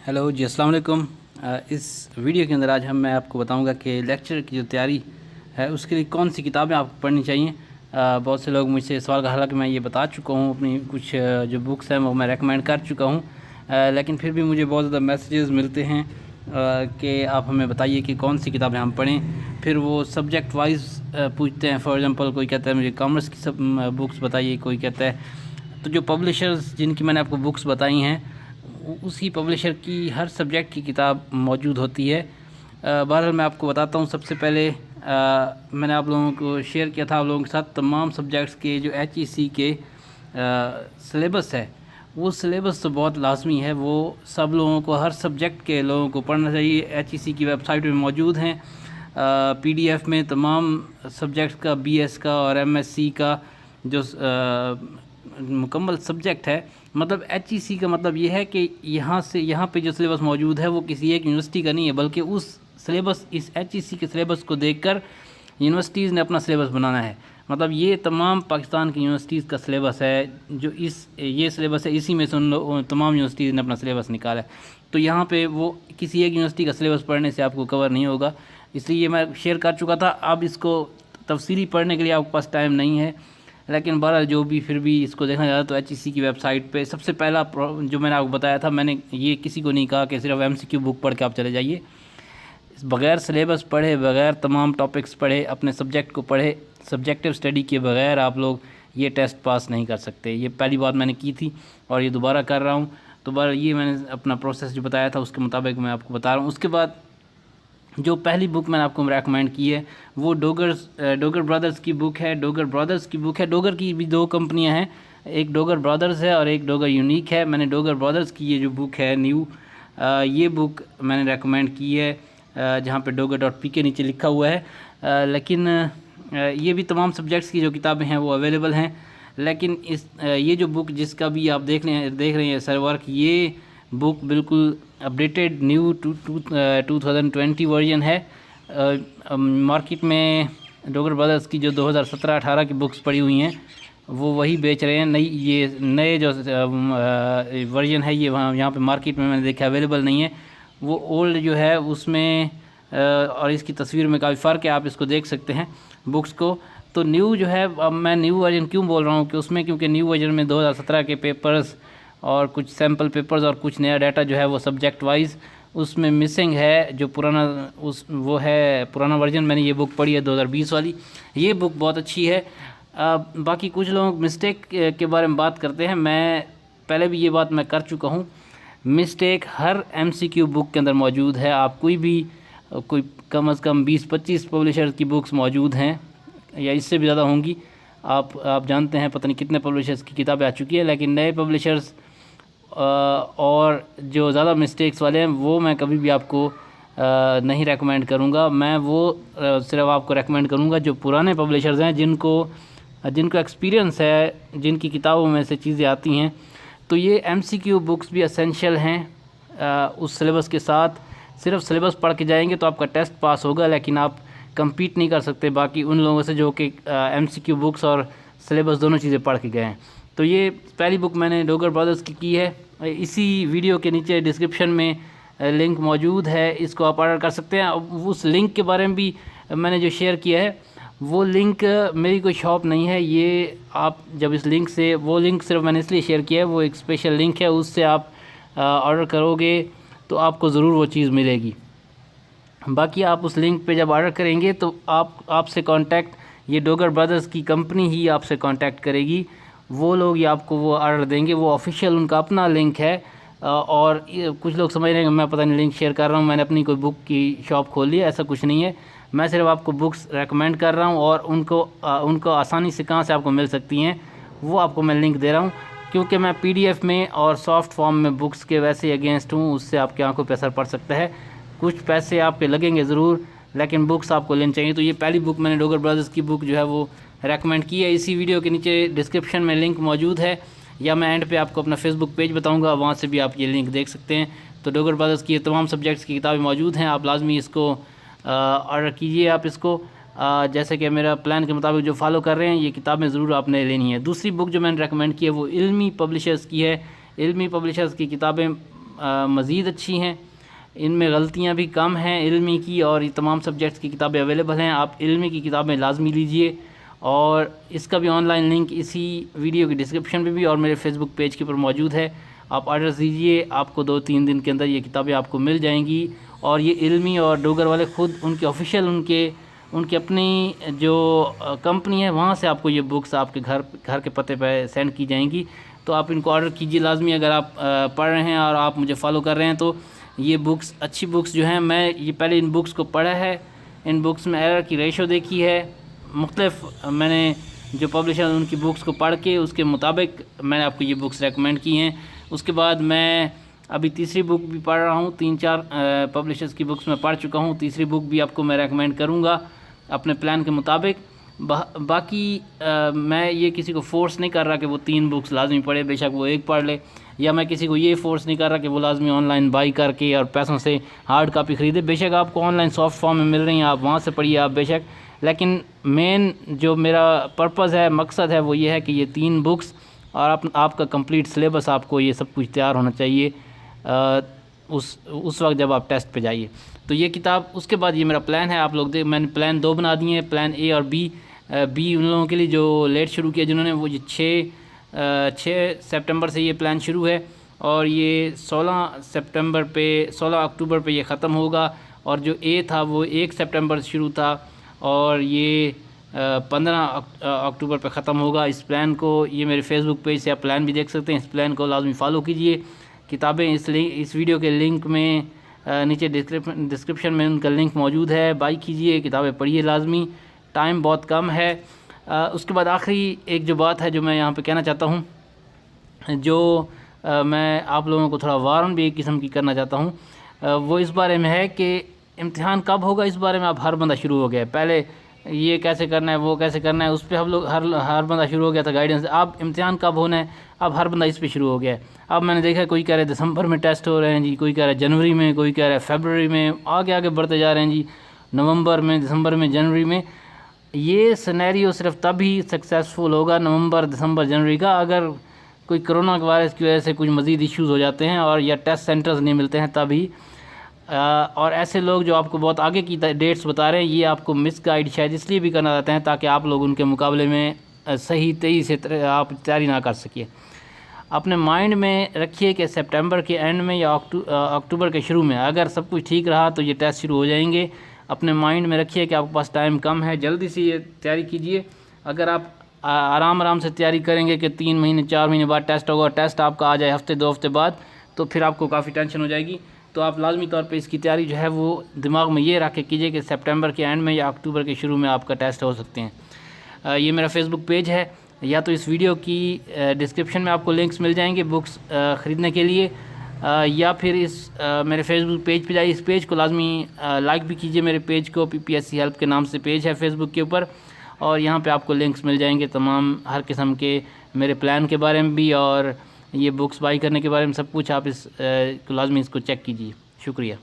Hello जी, अस्सलाम वालेकुम। इस वीडियो के अंदर आज मैं आपको बताऊंगा कि लेक्चर की जो तैयारी है उसके लिए कौन सी किताबें आपको पढ़नी चाहिए। बहुत से लोग मुझसे सवाल का, हालांकि मैं ये बता चुका हूँ, अपनी कुछ जो बुक्स हैं वो मैं रेकमेंड कर चुका हूँ, लेकिन फिर भी मुझे बहुत ज़्यादा मैसेजेस मिलते हैं कि आप हमें बताइए कि कौन सी किताबें हम पढ़ें। फिर वो सब्जेक्ट वाइज पूछते हैं। फॉर एग्ज़ाम्पल कोई कहता है मुझे कॉमर्स की सब बुक्स बताइए, कोई कहता है। तो जो पब्लिशर्स जिनकी मैंने आपको बुक्स बताई हैं उसी पब्लिशर की हर सब्जेक्ट की किताब मौजूद होती है। बहरहाल मैं आपको बताता हूँ। सबसे पहले मैंने आप लोगों को शेयर किया था, आप लोगों के साथ तमाम सब्जेक्ट्स के जो HEC के सिलेबस है, वो सिलेबस तो बहुत लाजमी है, वो सब लोगों को, हर सब्जेक्ट के लोगों को पढ़ना चाहिए। HEC की वेबसाइट में मौजूद हैं PDF में तमाम सब्जेक्ट्स का, BS का और MSc का जो मुकम्मल सब्जेक्ट है। मतलब HEC का मतलब ये है कि यहाँ पे जो सिलेबस मौजूद है वो किसी एक यूनिवर्सिटी का नहीं है, बल्कि उस सिलेबस, इस HEC के सिलेबस को देखकर यूनिवर्सिटीज़ ने अपना सिलेबस बनाना है। मतलब ये तमाम पाकिस्तान की यूनिवर्सिटीज़ का सिलेबस है, जो ये सिलेबस है, इसी में से तमाम यूनिवर्सिटीज़ ने अपना सिलेबस निकाला है। तो यहाँ पे वो किसी एक यूनिवर्सिटी का सिलेबस पढ़ने से आपको कवर नहीं होगा, इसलिए मैं शेयर कर चुका था। अब इसको तफसीली पढ़ने के लिए आपके पास टाइम नहीं है, लेकिन बहरहाल जो भी, फिर भी इसको देखना चाहता तो HEC की वेबसाइट पे सबसे पहला जो मैंने आपको बताया था, मैंने ये किसी को नहीं कहा कि सिर्फ MCQ बुक पढ़ के आप चले जाइए। बग़ैर सिलेबस पढ़े, बग़ैर तमाम टॉपिक्स पढ़े, अपने सब्जेक्ट को पढ़े, सब्जेक्टिव स्टडी के बग़ैर आप लोग ये टेस्ट पास नहीं कर सकते। ये पहली बात मैंने की थी और ये दोबारा कर रहा हूँ। तो बहरहाल ये मैंने अपना प्रोसेस जो बताया था उसके मुताबिक मैं आपको बता रहा हूँ। उसके बाद जो पहली बुक मैंने आपको रेकमेंड की है वो डोगर ब्रदर्स की बुक है। डोगर की भी दो कंपनियां हैं, एक डोगर ब्रदर्स है और एक डोगर यूनिक है। मैंने डोगर ब्रदर्स की ये जो बुक है न्यू, ये बुक मैंने रेकमेंड की है, जहाँ पे doger.pk नीचे लिखा हुआ है। लेकिन ये भी तमाम सब्जेक्ट्स की जो किताबें हैं वो अवेलेबल हैं। लेकिन ये जो बुक जिसका भी आप देख रहे हैं सर वर्क, ये बुक बिल्कुल अपडेटेड न्यू 2020 वर्जन है। मार्केट में डोगर ब्रदर्स की जो 2017-18 की बुक्स पड़ी हुई हैं वो वही बेच रहे हैं। ये नए जो वर्जन है ये यहाँ पे मार्केट में मैंने देखा अवेलेबल नहीं है। वो ओल्ड जो है उसमें और इसकी तस्वीर में काफ़ी फ़र्क है, आप इसको देख सकते हैं बुक्स को। तो न्यू जो है, अब मैं न्यू वर्जन क्यों बोल रहा हूँ कि उसमें, क्योंकि न्यू वर्जन में 2017 के पेपर्स और कुछ सैम्पल पेपर्स और कुछ नया डाटा जो है वो सब्जेक्ट वाइज उसमें मिसिंग है। जो पुराना वर्जन मैंने ये बुक पढ़ी है 2020 वाली, ये बुक बहुत अच्छी है। बाकी कुछ लोग मिस्टेक के बारे में बात करते हैं, मैं पहले भी ये बात मैं कर चुका हूँ। मिस्टेक हर MCQ बुक के अंदर मौजूद है। आप कोई कम से कम 20-25 पब्लिशर्स की बुक्स मौजूद हैं या इससे भी ज़्यादा होंगी। आप जानते हैं पता नहीं कितने पब्लिशर्स की किताबें आ चुकी है, लेकिन नए पब्लिशर्स और जो ज़्यादा मिस्टेक्स वाले हैं वो मैं कभी भी आपको नहीं रेकमेंड करूँगा। मैं वो सिर्फ आपको रेकमेंड करूँगा जो पुराने पब्लिशर्स हैं, जिनको एक्सपीरियंस है, जिनकी किताबों में से चीज़ें आती हैं। तो ये MCQ बुक्स भी एसेंशियल हैं। उस सिलेबस के साथ सिर्फ सिलेबस पढ़ के जाएंगे तो आपका टेस्ट पास होगा, लेकिन आप compete नहीं कर सकते बाकी उन लोगों से जो कि MCQ बुक्स और सिलेबस दोनों चीज़ें पढ़ के गए हैं। तो ये पहली बुक मैंने डोगर ब्रदर्स की है। इसी वीडियो के नीचे डिस्क्रिप्शन में लिंक मौजूद है, इसको आप ऑर्डर कर सकते हैं। उस लिंक के बारे में भी मैंने जो शेयर किया है वो लिंक मेरी कोई शॉप नहीं है। ये आप जब इस लिंक से, वो लिंक सिर्फ मैंने इसलिए शेयर किया है, वो एक स्पेशल लिंक है, उससे आप ऑर्डर करोगे तो आपको ज़रूर वो चीज़ मिलेगी। बाकी आप उस लिंक पे जब ऑर्डर करेंगे तो आपसे कांटेक्ट, ये डोगर ब्रदर्स की कंपनी ही आपसे कांटेक्ट करेगी, वो लोग ही आपको वो ऑर्डर देंगे, वो ऑफिशियल उनका अपना लिंक है। और कुछ लोग समझ रहे हैं मैं पता नहीं लिंक शेयर कर रहा हूँ, मैंने अपनी कोई बुक की शॉप खोल ली है, ऐसा कुछ नहीं है। मैं सिर्फ आपको बुक्स रेकमेंड कर रहा हूँ और उनको आसानी से कहाँ से आपको मिल सकती हैं वो आपको मैं लिंक दे रहा हूँ, क्योंकि मैं PDF में और सॉफ्ट फॉर्म में बुक्स के वैसे अगेंस्ट हूँ, उससे आपकी आंखों पर असर पड़ सकता है। कुछ पैसे आपके लगेंगे ज़रूर, लेकिन बुक्स आपको लेनी चाहिए। तो ये पहली बुक मैंने डोगर ब्रदर्स की बुक जो है वो रेकमेंड की है। इसी वीडियो के नीचे डिस्क्रिप्शन में लिंक मौजूद है, या मैं एंड पे आपको अपना फेसबुक पेज बताऊंगा, वहाँ से भी आप ये लिंक देख सकते हैं। तो डोगर ब्रदर्स की तमाम सब्जेक्ट्स की किताबें मौजूद हैं, आप लाजमी इसको ऑर्डर कीजिए। आप इसको जैसे कि मेरा प्लान के मुताबिक जो फॉलो कर रहे हैं, ये किताबें ज़रूर आपने लेनी है। दूसरी बुक जो मैंने रेकमेंड की है वो इल्मी पब्लिशर्स की है। इल्मी पब्लिशर्स की किताबें مزید اچھی ہیں، ان میں غلطیاں بھی کم ہیں علمی کی، اور یہ تمام سبجیکٹس کی کتابیں اویلیبل ہیں. آپ علمی کی کتابیں لازمی لیجئے، اور اس کا بھی آن لائن لنک اسی ویڈیو کی ڈسکرپشن پہ بھی اور میرے فیس بک پیج کے اوپر موجود ہے. آپ آرڈر دیجئے، آپ کو 2-3 دن کے اندر یہ کتابیں آپ کو مل جائیں گی. اور یہ علمی اور ڈوگر والے خود ان کے آفیشیل ان کے اپنی جو کمپنی ہے وہاں سے آپ کو یہ بکس آپ کے گھر کے پتے پہ سینڈ کی جائیں گی. تو آپ ان کو آرڈر کیجئے لازمی. اگر آپ پڑھ رہے ہیں اور آپ مجھے فالو کر رہے ہیں تو یہ بکس اچھی بکس جو ہیں، میں یہ پہلے ان بکس کو پڑھا ہے، ان بکس میں ایرر کی ریشو دیکھی ہے، مختلف میں نے جو پبلشر ان کی بکس کو پڑھ کے اس کے مطابق میں نے آپ کو یہ بکس ریکمینڈ کی ہیں. اس کے بعد میں ابھی تیسری بک بھی پڑھ رہا ہوں، 3-4 پبلشرز کی بکس میں پڑھ چکا ہوں. تیسری بک بھی آپ کو میں ریکمینڈ کروں گا اپنے پلان کے مطابق. باقی میں یہ کسی کو فورس نہیں کر رہا کہ وہ 3 بکس لازمی پڑھے، بے شک وہ ایک پڑھ لے، یا میں کسی کو یہ فورس نہیں کر رہا کہ وہ لازمی آن لائن بائی کر کے اور پیسوں سے ہارڈ کاپی خریدے. بے شک آپ کو آن لائن سافٹ فارم میں مل رہی ہیں، آپ وہاں سے پڑھیے آپ بے شک. لیکن مین جو میرا پرپز ہے، مقصد ہے، وہ یہ ہے کہ یہ 3 بکس اور آپ کا کمپلیٹ سلیبس، آپ کو یہ سب کچھ تیار ہونا چاہیے اس وقت جب آپ ٹیسٹ پہ جائیے. تو یہ کتاب، اس کے بعد یہ میرا پلان ہے. آپ لوگ میں نے پلان 2 بنا دیے ہیں، پلان اے اور بی. بی ان لوگوں کے لیے جو لیٹ شروع کیا، جنہوں نے وہ یہ 6 سپٹمبر سے یہ پلان شروع ہے، اور یہ 16 اکتوبر پہ یہ ختم ہوگا. اور جو اے تھا وہ 1 سپٹمبر سے شروع تھا، اور یہ 15 اکتوبر پہ ختم ہوگا. اس پلان کو، یہ میرے فیس بک پیج سے آپ پلان بھی دیکھ سکتے ہیں، اس پلان کو لازمی فالو کیجئے. کتابیں اس ویڈیو کے لنک میں نیچے ڈسکرپشن میں ان کا لنک موجود ہے، بائی کیجئے، کتابیں پڑھیے لازمی. ٹائم بہت کم ہے. اس کے بعد آخری ایک جو بات ہے جو میں یہاں پہ کہنا چاہتا ہوں، جو میں آپ لوگوں کو تھوڑا وارن بھی ایک قسم کی کرنا چاہتا ہوں، وہ اس بارے میں ہے کہ امتحان کب ہوگا. اس بارے میں اب ہر بندہ شروع ہو گیا ہے. پہلے یہ کیسے کرنا ہے، وہ کیسے کرنا ہے، اس پہ ہم لوگ ہر بندہ شروع ہو گیا تھا گائیڈنس. اب امتحان کب ہونا ہے، اب ہر بندہ اس پہ شروع ہو گیا ہے. اب میں نے دیکھا کوئی کہہ رہے دسمبر میں ٹیسٹ ہو رہے ہیں جی، کوئی کہہ رہا ہے جنوری میں، کوئی کہہ رہا ہے فیبروری میں، آگے بڑھتے جا رہے ہیں جی، نومبر میں، دسمبر میں، جنوری میں. یہ سینیریو صرف تب ہی سکسیزفل ہوگا، نومبر، دسمبر، جنوری کا، اگر کوئی کرونا وائرس کی وجہ سے کچھ مزید ایشوز ہو جاتے ہیں اور یا ٹیسٹ سینٹرز نہیں ملتے ہیں تبھی. اور ایسے لوگ جو آپ کو بہت آگے کی ڈیٹس بتا رہے ہیں، یہ آپ کو مس گائیڈ شاید اس لیے بھی کرنا چاہتے ہیں تاکہ آپ لوگ ان کے مقابلے میں صحیح تیزی سے آپ تیاری نہ کر سکیں. اپنے مائنڈ میں رکھیے کہ سپٹمبر کے اینڈ میں یا اکتوبر کے شروع میں اگر سب کچھ ٹھیک رہا تو یہ ٹیسٹ شروع ہو جائیں گے. اپنے مائنڈ میں رکھیے کہ آپ کے پاس ٹائم کم ہے، جلدی سے یہ تیاری کیجئے. اگر آپ آرام سے تیاری کریں گے کہ 3 مہینے 4 مہینے بعد ٹیسٹ ہوگا، ٹیسٹ آپ کا آ جائے ہفتے 2 ہفتے بعد، تو پھر آپ کو کافی ٹینشن ہو جائے گی. تو آپ لازمی طور پہ اس کی تیاری جو ہے وہ دماغ میں یہ رکھ کے کیجئے کہ سپٹمبر کے اینڈ میں یا اکتوبر کے شروع میں آپ کا ٹیسٹ ہو سکتے ہیں. یہ میرا فیس بک پیج ہے، یا تو اس ویڈیو کی ڈسکرپشن میں آپ کو لنکس مل جائیں گے بکس خریدنے کے لیے، یا پھر اس میرے فیس بک پیج پہ جائیے. اس پیج کو لازمی لائک بھی کیجئے، میرے پیج کو PPSC ہیلپ کے نام سے پیج ہے فیس بک کے اوپر، اور یہاں پہ آپ کو لنکس مل جائیں گے تمام ہر قسم کے میرے پلان کے بارے میں بھی، اور یہ بکس بائی کرنے کے بارے میں سب کچھ. آپ اس کو لازمی اس کو چیک کیجئے. شکریہ.